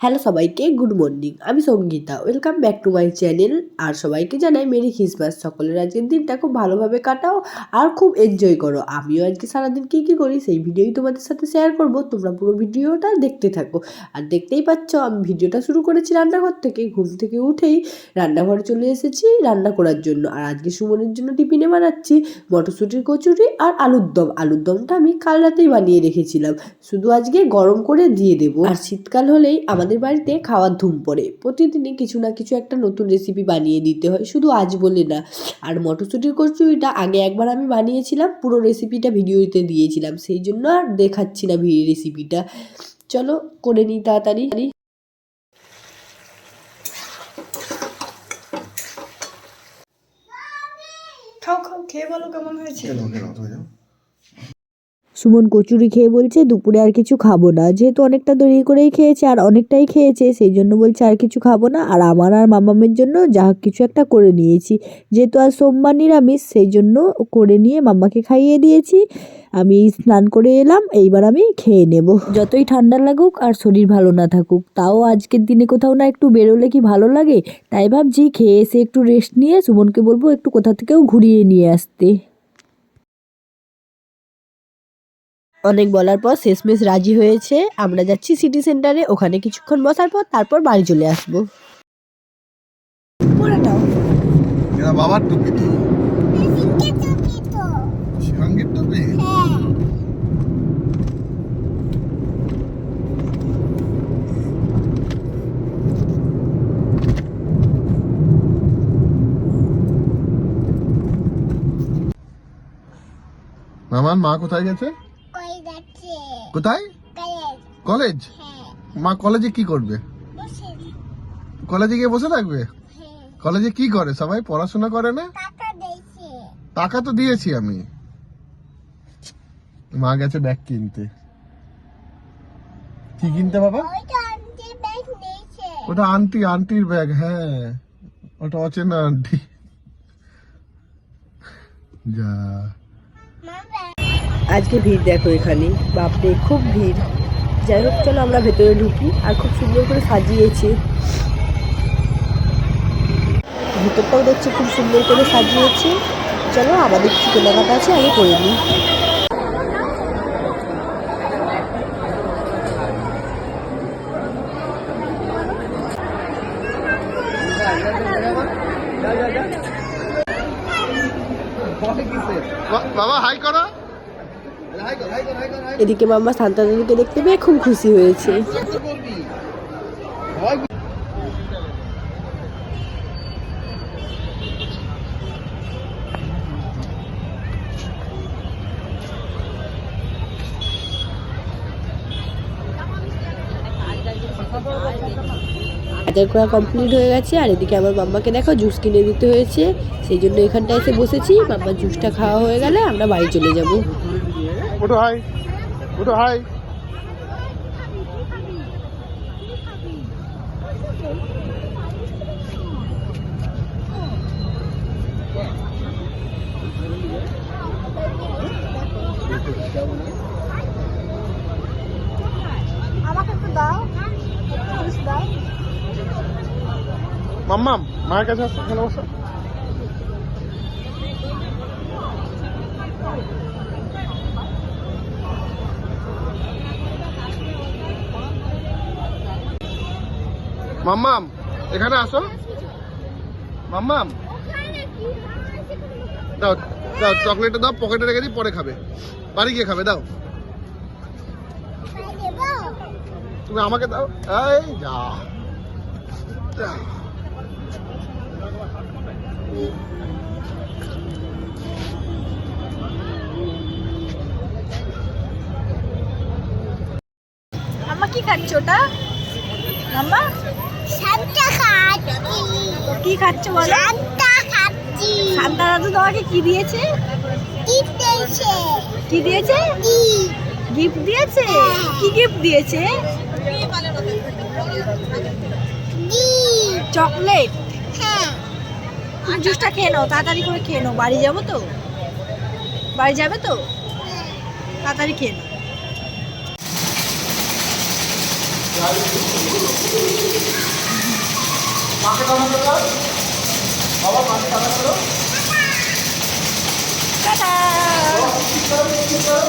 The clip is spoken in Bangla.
হ্যালো সবাইকে, গুড মর্নিং। আমি Sangeeta, welcome back to my channel. আর সবাইকে জানাই মেরি ক্রিসমাস। সকলের আজকের দিনটা খুব ভালোভাবে কাটাও আর খুব এনজয় করো। আমিও আজকে সারাদিন কী কী করি সেই ভিডিওই তোমাদের সাথে শেয়ার করব। তোমরা পুরো ভিডিওটা দেখতে থাকো। আর দেখতেই পাচ্ছ আমি ভিডিওটা শুরু করেছি রান্নাঘর থেকে। ঘুম থেকে উঠেই রান্নাঘরে চলে এসেছি রান্না করার জন্য। আর আজকে সুমনের জন্য টিফিনে বানাচ্ছি মটরশুঁটির কচুরি আর আলুর দম। আলুর দমটা আমি কাল রাতেই বানিয়ে রেখেছিলাম, শুধু আজকে গরম করে দিয়ে দেবো। আর শীতকাল হলেই আমাদের বাড়িতে খাওয়ার ধুম পড়ে। প্রতিদিনই কিছু না কিছু একটা নতুন রেসিপি বানিয়ে দিতে হয়, শুধু আজ বলে না। আর মটরশুঁটির কচুরিটা আগে একবার আমি বানিয়েছিলাম, পুরো রেসিপিটা ভিডিওতে দিয়েছিলাম, সেই জন্য আর দেখাচ্ছি না রেসিপিটা। চলো করে নিই তাড়াতাড়ি। খাও খাও, খেয়ে বলো কেমন হয়েছে। সুমন কচুরি খেয়ে বলছে দুপুরে আর কিছু খাবো না, যেহেতু অনেকটা দেরি করেই খেয়েছে আর অনেকটাই খেয়েছে, সেই জন্য বলছে আর কিছু খাবো না। আর আমার আর মামামের জন্য যা কিছু একটা করে নিয়েছি, যেহেতু আর সোমবার নিরামিষ, সেই জন্য করে নিয়ে মাম্মাকে খাইয়ে দিয়েছি। আমি স্নান করে এলাম, এইবার আমি খেয়ে নেব। যতই ঠান্ডা লাগুক আর শরীর ভালো না থাকুক, তাও আজকের দিনে কোথাও না একটু বেরোলে কি ভালো লাগে। তাই ভাবছি খেয়ে এসে একটু রেস্ট নিয়ে সুমনকে বলবো একটু কোথা থেকেও ঘুরিয়ে নিয়ে আসতে। অনেক বলার পর শেষমেশ রাজি হয়েছে। আমরা যাচ্ছি সিটি সেন্টারে, ওখানে কিছুক্ষণ বসার পর তারপর বাড়ি চলে আসবো। এরা বাবার টুপি তো, সঙ্গীত টুপি। মামার মা কোথায় গেছে? কোথায়? কলেজ। মা কলেজে কি করবে? কলেজে গিয়ে বসে থাকবে? কলেজে কি করে সবাই? পড়াশোনা করে না? টাকা তো দিয়েছি আমি। মা গেছে ব্যাগ কিনতে। কি কিনতে বাবা? ওটা আন্টির ব্যাগ। হ্যাঁ, ওটা অচেনা আন্টি। যা, আজকে ভিড় দেখো এখানে, বাপরে খুব ভিড়। যাই হোক চলো আমরা ভেতরে ঢুকি। আর খুব সুন্দর করে সাজিয়েছে, ভেতরটাও দেখছি খুব সুন্দর করে সাজিয়েছে। চলো আমাদের কিছু কেনাকাটা আছে, আগে করে নিই। বাবা হাই করো। এদিকে মাম্মা সান্তা দাদুকে দেখতে পেয়ে খুব খুশি হয়েছে। বাজার করা কমপ্লিট হয়ে গেছে। আর এদিকে আমার মাম্মাকে দেখো জুস কিনে দিতে হয়েছে, সেই জন্য এখানটা এসে বসেছি। মাম্মার জুসটা খাওয়া হয়ে গেলে আমরা বাড়ি চলে যাব। ওটো হাই, ওটো হাই। আমাকে একটু দাও, দাও। মাম্মাম মায়ের কাছে আসো, এখানে বসো। মাম্মাম এখানে আসো। মাম্মাম দাও দাও, চকলেটটা দাও, পকেটে রেখে দিই, পরে খাবে, বাড়ি গিয়ে খাবে। দাও, তুমি আমাকে দাও। এই যা, আম্মা কি খাচ্ছ ওটা? আম্মা সান্তা খাচ্ছি। কি খাচ্ছ বলো? সান্তা খাচ্ছি। সান্তা দাদু তোমাকে কি দিয়েছে? টিপ দিয়েছে। কি দিয়েছে? গিফট দিয়েছে? কি গিফট দিয়েছে? চকলেট। হ্যাঁ, তুমি জুসটা খেয়ে নাও, তাড়াতাড়ি করে খেয়ে নাও, বাড়ি যাবো তো। বাড়ি যাবে তো, তাড়াতাড়ি খেয়ে নাও। মাকে টানা করো বাবা, মাকে টানা করো। টাটা। কি করো, কি করো?